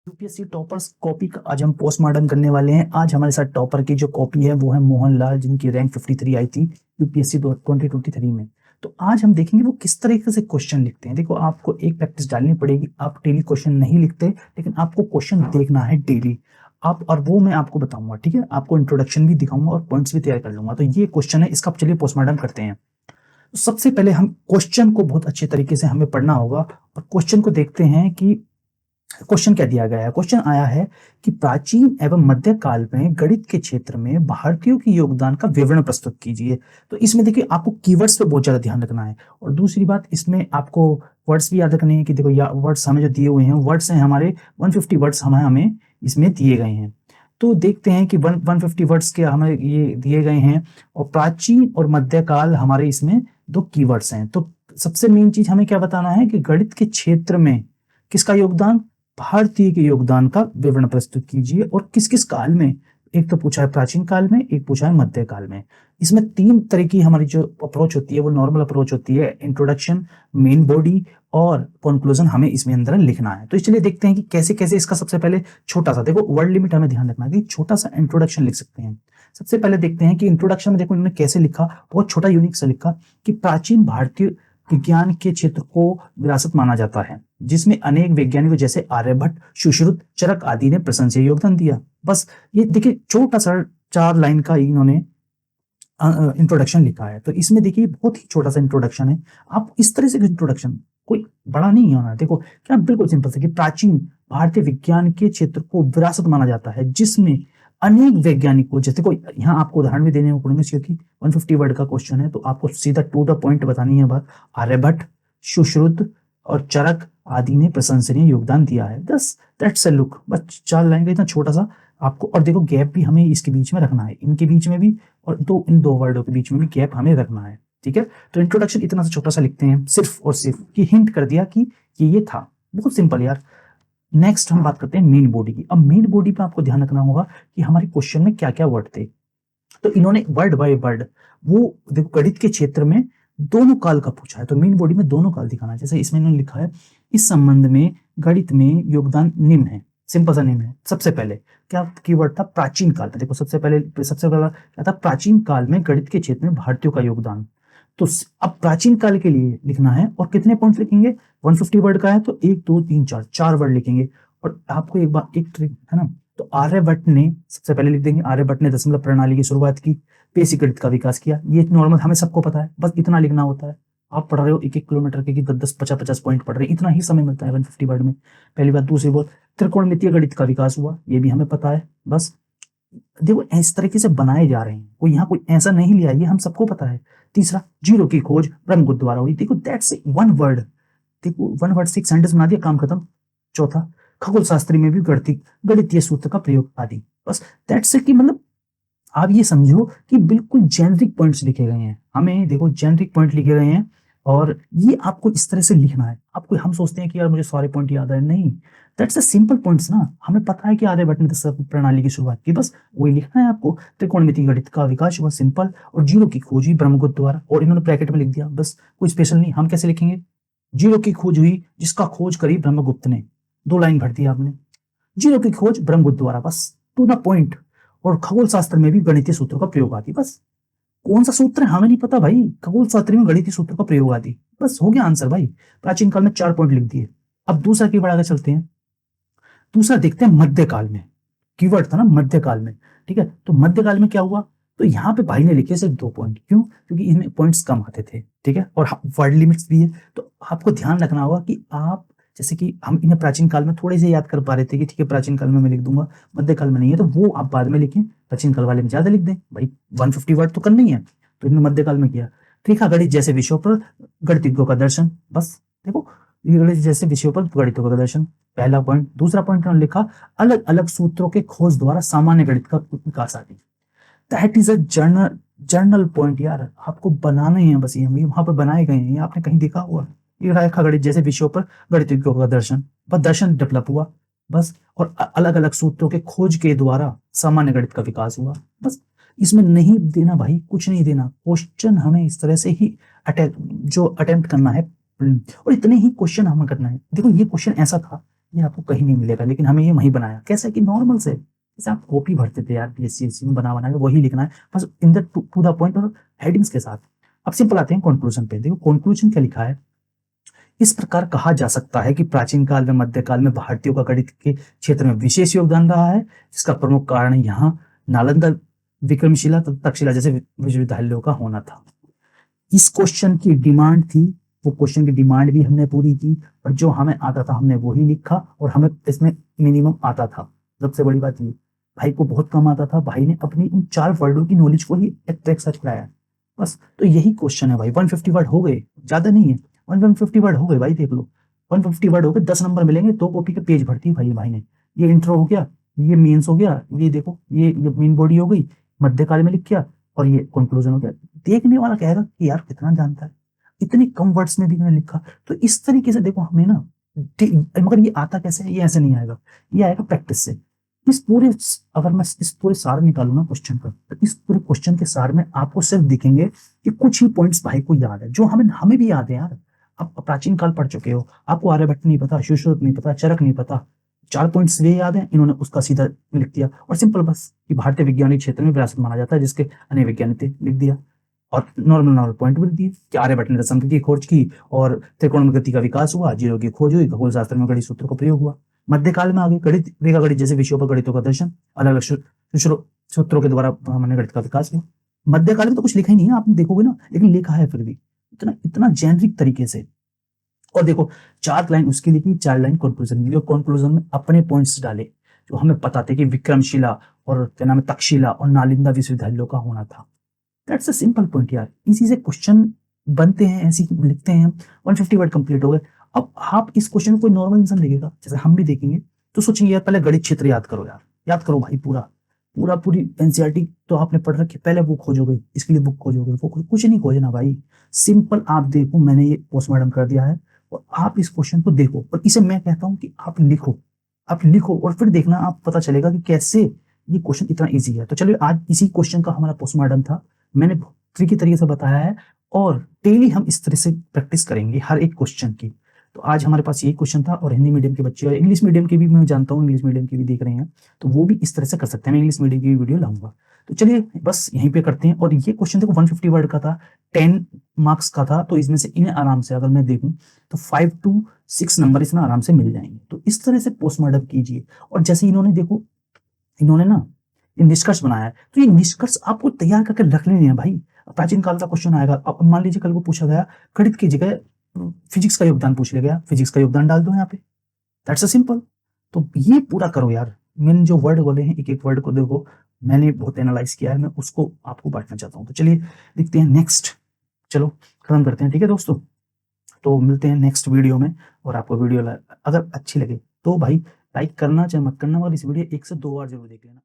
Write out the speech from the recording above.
UPSC toppers copy का आज हम पोस्टमार्टम करने वाले हैं। आज हमारे साथ टॉपर की जो कॉपी है वो है मोहन लाल, जिनकी रैंक 53 आई थी यूपीएससी 2023 में। तो आज हम देखेंगे वो किस तरीके से क्वेश्चन लिखते हैं। देखो, आपको एक प्रैक्टिस डालनी पड़ेगी। आप डेली क्वेश्चन नहीं लिखते, लेकिन आपको क्वेश्चन देखना है डेली। आप और वो मैं आपको बताऊंगा, ठीक है। आपको इंट्रोडक्शन भी दिखाऊंगा और पॉइंट्स भी तैयार कर लूंगा। तो ये क्वेश्चन है, इसका चलिए पोस्टमार्टम करते हैं। तो सबसे पहले हम क्वेश्चन को बहुत अच्छे तरीके से हमें पढ़ना होगा और क्वेश्चन को देखते हैं कि क्वेश्चन क्या दिया गया है। क्वेश्चन आया है कि प्राचीन एवं मध्यकाल में गणित के क्षेत्र में भारतीयों के योगदान का विवरण प्रस्तुत कीजिए। तो इसमें देखिए, आपको कीवर्ड्स पे बहुत ज्यादा ध्यान रखना है। और दूसरी बात, इसमें आपको वर्ड्स भी याद रखने हैं कि देखो, या वर्ड्स हमें जो दिए हुए हैं, वर्ड्स हैं हमारे 150 वर्ड्स हमें इसमें दिए गए हैं। तो देखते हैं कि 150 वर्ड्स के हमें ये दिए गए हैं और प्राचीन और मध्यकाल हमारे इसमें दो कीवर्ड्स हैं। तो सबसे मेन चीज हमें क्या बताना है कि गणित के क्षेत्र में किसका योगदान, भारतीय के योगदान का विवरण प्रस्तुत कीजिए। और किस किस काल में, एक तो पूछा है प्राचीन काल में, एक पूछा है मध्यकाल में। इसमें तीन तरह की हमारी जो अप्रोच होती है वो नॉर्मल अप्रोच होती है। इंट्रोडक्शन, मेन बॉडी और कंक्लूजन हमें इसमें अंदर लिखना है। तो इसलिए देखते हैं कि कैसे कैसे इसका सबसे पहले छोटा सा, देखो वर्ड लिमिट हमें ध्यान रखना है कि छोटा सा इंट्रोडक्शन लिख सकते हैं। सबसे पहले देखते हैं कि इंट्रोडक्शन में देखो इन्होंने कैसे लिखा, बहुत छोटा यूनिक सा लिखा कि प्राचीन भारतीय विज्ञान के क्षेत्र को विरासत माना जाता है, जिसमें अनेक वैज्ञानिकों जैसे आर्यभट्ट, सुश्रुत, चरक आदि ने प्रशंसनीय योगदान दिया। बस ये देखिए, छोटा सा 4 लाइन का इन्होंने इंट्रोडक्शन लिखा है। तो इसमें देखिए बहुत ही छोटा सा इंट्रोडक्शन है। आप इस तरह से इंट्रोडक्शन, कोई बड़ा नहीं होना। देखो क्या, बिल्कुल सिंपल से कि प्राचीन भारतीय विज्ञान के क्षेत्र को विरासत माना जाता है, जिसमें अनेक वैज्ञानिकों जैसे, कोई यहाँ आपको उदाहरण भी देने को पड़ेंगे क्योंकि 150 वर्ड का क्वेश्चन है। तो आपको सीधा टू द पॉइंट बतानी है बात। आर्यभट्ट, सुश्रुत और चरक आदि ने प्रशंसनीय योगदान दिया है। बस दैट्स अ लुक, बस 4 लाइन का इतना छोटा सा आपको। और देखो गैप भी हमें इसके बीच में रखना है, इनके बीच में भी, और इन दो वर्डों के बीच में भी गैप हमें रखना है, ठीक है। तो इंट्रोडक्शन इतना सा छोटा सा लिखते हैं, सिर्फ और सिर्फ कि हिंट कर दिया कि ये था। बहुत सिंपल यार। नेक्स्ट हम बात करते हैं मेन बॉडी की। अब मेन बॉडी पे आपको ध्यान रखना होगा कि हमारे क्वेश्चन में क्या क्या वर्ड थे। तो इन्होंने वर्ड बाय वर्ड, वो देखो गणित के क्षेत्र में दोनों काल का पूछा है, तो मेन बॉडी में दोनों काल दिखाना है। जैसे इसमें इन्होंने लिखा है, इस संबंध में गणित में योगदान निम्न है। सिंपल सा निम्न है। सबसे पहले क्या कीवर्ड था, प्राचीन काल में। देखो सबसे पहला क्या था, प्राचीन काल में गणित के क्षेत्र में भारतीयों का योगदान। तो अब प्राचीन काल के लिए लिखना है और कितने पॉइंट लिखेंगे, 150 वर्ड का है तो 1 2 3 4 4 वर्ड लिखेंगे। और आपको एक बात, एक ट्रिक है ना, तो आर्यभट्ट ने, सबसे पहले लिख देंगे आर्यभट्ट ने दशमलव प्रणाली की शुरुआत की, बेसिक गणित का विकास किया। ये नॉर्मल हमें सबको पता है, बस इतना लिखना होता है। आप पढ़ रहे हो 1 1 किलोमीटर के 10 50 50 पॉइंट पढ़ रहे हैं, इतना ही समय मिलता है 150 वर्ड में। पहली बात। दूसरी बात, त्रिकोणमितीय गणित का विकास हुआ, ये भी हमें पता है। बस देखो इस तरीके से बनाए जा रहे हैं, कोई यहाँ कोई ऐसा नहीं लिया, ये हम सबको पता है। तीसरा, जीरो की खोज ब्रह्मगुप्त द्वारा हुई। देखो दैट्स वन वर्ड, देखो वन वर्ड से एक सेंटेंस बना दिया, काम खत्म। चौथा, खगोल शास्त्री में भी गणितीय सूत्र का प्रयोग आदि। बस दैट्स कि मतलब आप ये समझो कि बिल्कुल जेनरिक पॉइंट्स लिखे गए हैं। हमें देखो जेनरिक पॉइंट लिखे गए हैं और ये आपको इस तरह से लिखना है। आपको, हम सोचते हैं कि यार मुझे सारे पॉइंट याद है, नहीं, दैट्स अ सिंपल पॉइंट्स ना। हमें पता है कि आर्यभट्ट ने दशमलव प्रणाली की शुरुआत की, बस वही लिखना है आपको। त्रिकोणमितीय गणित का विकास हुआ, सिंपल। और जीरो की खोज हुई ब्रह्मगुप्त द्वारा, और इन्होंने ब्रैकेट में लिख दिया, बस कोई स्पेशल नहीं। हम कैसे लिखेंगे, जीरो की खोज हुई जिसका खोज करी ब्रह्मगुप्त ने, 2 लाइन भर दिया आपने। जीरो की खोज ब्रह्मगुप्त द्वारा, बस टू द पॉइंट। और खगोल शास्त्र में भी गणितीय सूत्रों का प्रयोग आदि। बस कौन सा सूत्र है हमें नहीं पता भाई, खगोल शास्त्र में गणितीय सूत्रों का प्रयोग आदि, बस हो गया आंसर भाई। प्राचीन काल में 4 पॉइंट लिख दिए। अब दूसरा कीवर्ड आगे चलते हैं। दूसरा देखते हैं मध्यकाल में, कीवर्ड था ना मध्यकाल में, ठीक है। तो मध्यकाल में क्या हुआ, तो यहाँ पे भाई ने लिखे सिर्फ 2 पॉइंट। क्यों, क्योंकि इनमें पॉइंट्स कम आते थे, ठीक है, और वर्ड लिमिट्स भी है। तो आपको ध्यान रखना होगा कि आप, जैसे कि हम इन्हें प्राचीन काल में थोड़े से याद कर पा रहे थे कि ठीक है प्राचीन काल में मैं लिख दूंगा, मध्यकाल में नहीं है, तो वो आप बाद में लिखें, प्राचीन काल वाले में ज्यादा लिख दें भाई। 150 वर्ड तो करना ही है, तो इन्होंने मध्यकाल में किया। रेखा गणित जैसे विषयों पर गणितज्ञों का दर्शन। बस देखो, गणित जैसे विषयों पर गणितज्ञों का दर्शन, पहला पॉइंट। दूसरा पॉइंट उन्होंने लिखा, अलग अलग सूत्रों के खोज द्वारा सामान्य गणित का विकास आदि। That is a general point यार, आपको बनाने हैं बस, ये वहां पर बनाए गए हैं, आपने कहीं देखा हुआ। ये रेखा गणित जैसे विषयों पर गणितज्ञों का दर्शन, बस दर्शन डेवलप हुआ, बस। और अलग अलग सूत्रों के खोज के द्वारा सामान्य गणित का विकास हुआ, बस। इसमें नहीं देना भाई, कुछ नहीं देना। क्वेश्चन हमें इस तरह से ही अटेम्प्ट करना है, और इतने ही क्वेश्चन हमें करना है। देखो ये क्वेश्चन ऐसा था, ये आपको कहीं नहीं मिलेगा, लेकिन हमें ये वहीं बनाया। कैसे कि नॉर्मल से, जैसे आप कॉपी भरते थे यार पीएससी में बना के वही लिखना है बस, in the two the point और हेडिंग्स के साथ। अब सिंपल आते हैं कंक्लूजन पे। देखो कंक्लूजन क्या लिखा है, इस प्रकार कहा जा सकता है कि प्राचीन काल में मध्यकाल में भारतीयों का गणित के क्षेत्र में विशेष योगदान रहा है, जिसका प्रमुख कारण यहाँ नालंदा, विक्रमशिला तथा तक्षशिला जैसे विश्वविद्यालयों का होना था। इस क्वेश्चन की डिमांड थी, वो क्वेश्चन की डिमांड भी हमने पूरी की, और जो हमें आता था हमने वही लिखा, और हमें इसमें मिनिमम आता था। सबसे बड़ी बात ये, भाई को बहुत कम आता था, भाई ने अपनी उन 4 वर्डों की नॉलेज को ही एक सर्च कराया बस। तो यही क्वेश्चन है भाई, 150 वर्ड हो गए, ज्यादा नहीं है, 150 वर्ड हो गए भाई, देख लो 150 वर्ड हो गए, 10 नंबर मिलेंगे, 2 कॉपी के पेज भरती है भाई ने। ये इंट्रो हो गया, ये मेंस हो गया, ये देखो ये मेन बॉडी हो गई, मध्यकाल में लिख किया, और ये कंक्लूजन हो गया। देखने वाला कहेगा कि यार कितना जानता है, इतने कम वर्ड्स में भी मैंने लिखा। तो इस तरीके से देखो हमें ना, मगर ये आता कैसे है, ये ऐसे नहीं आएगा, ये आएगा प्रैक्टिस से। इस पूरे, अगर मैं इस पूरे सार निकालू ना क्वेश्चन का, तो इस पूरे क्वेश्चन के सार में आपको सिर्फ दिखेंगे कि कुछ ही पॉइंट्स भाई को याद है, जो हमें भी याद है यार। आप प्राचीन काल पढ़ चुके हो, आपको आर्यभट्ट नहीं पता, सुश्रुत नहीं पता, चरक नहीं पता, 4 पॉइंट्स वे याद है, इन्होंने उसका सीधा लिख दिया, और सिंपल बस कि भारतीय वैज्ञानिक क्षेत्र में विरासत माना जाता है जिसके अनेक वैज्ञानिक थे, लिख दिया। और नॉर्मल पॉइंट भी दिए कि आर्यभट्ट ने रसायन की खोज की, और त्रिकोण गति का विकास हुआ, जीरो की खोज हुई, खगोल शास्त्र में गणित सूत्रों का प्रयोग हुआ। मध्यकाल में आगे गणित, रेखा गणित जैसे विषयों पर गणितों का दर्शन, अलग अलग सूत्रों के द्वारा हमने गणित का विकास हुआ। मध्यकाल में तो कुछ लिखा ही नहीं है, आप देखोगे ना, लेकिन लिखा है फिर भी इतना इतना जेनरिक तरीके से। और देखो 4 लाइन उसकी लिखी, 4 लाइन कंक्लूजन लिखी, और कंक्लूजन में अपने पॉइंट्स डाले जो हमें पता थे कि विक्रमशिला और क्या नाम है तक्षशिला और नालंदा विश्वविद्यालयों का होना था। दैट्स अ सिंपल पॉइंट यार, इसी से क्वेश्चन बनते हैं, ऐसे लिखते हैं। 150 वर्ड कंप्लीट हो गए। अब आप इस क्वेश्चन को कोई नॉर्मल इंसान लिखेगा, जैसे हम भी देखेंगे, तो सोचेंगे यार पहले गणित क्षेत्र याद करो यार, याद करो भाई पूरी एनसीईआरटी तो आपने पढ़ रखी, पहले बुक खोजोगे, इसके लिए बुक खोजोगे, वो कुछ नहीं खोजना भाई। सिंपल आप देखो, मैंने ये पोस्टमार्टम कर दिया है, और आप इस क्वेश्चन को देखो, और इसे मैं कहता हूं कि आप लिखो और फिर देखना, आप पता चलेगा कि कैसे ये क्वेश्चन इतना इजी है। तो चलिए, आज इसी क्वेश्चन का हमारा पोस्टमार्टम था, मैंने ट्रिकी तरीके से बताया है, और डेली हम इस तरह से प्रैक्टिस करेंगे हर एक क्वेश्चन की। तो आज हमारे पास यही क्वेश्चन था, और हिंदी मीडियम के बच्चे और इंग्लिश मीडियम के भी मैं जानता हूँ, इंग्लिश मीडियम के भी देख रहे हैं, तो वो भी इस तरह से कर सकते हैं। मैं इंग्लिश मीडियम की भी वीडियो लाऊंगा। तो चलिए बस यहीं पे करते हैं। और ये क्वेश्चन देखो 150 वर्ड का था, 10 मार्क्स का था, तो इसमें से इन्हें आराम से अगर मैं देखूं तो 5 to 6 नंबर इसमें आराम से मिल जाएंगे। तो इस तरह से पोस्टमार्टम कीजिए। और जैसे इन्होंने देखो, इन्होंने ना ये निष्कर्ष बनाया है, तो ये निष्कर्ष आपको तैयार करके रख लेने हैं भाई। प्राचीन काल का क्वेश्चन आएगा, अब मान लीजिए कल को पूछा गया गणित की जगह फिजिक्स का योगदान पूछ लिया गया, फिजिक्स का योगदान डाल दो यहाँ पे, दैट्स अ सिंपल। तो ये पूरा करो यार, मैंने जो वर्ड बोले हैं एक एक वर्ड को देखो, मैंने बहुत एनालाइज किया है, मैं उसको आपको बांटना चाहता हूँ। तो चलिए देखते हैं नेक्स्ट, चलो खत्म करते हैं, ठीक है दोस्तों। तो मिलते हैं नेक्स्ट वीडियो में। और आपको वीडियो अगर अच्छी लगे तो भाई लाइक करना चाहे मत करना, और इस वीडियो 1 से 2 बार जरूर देख लेना।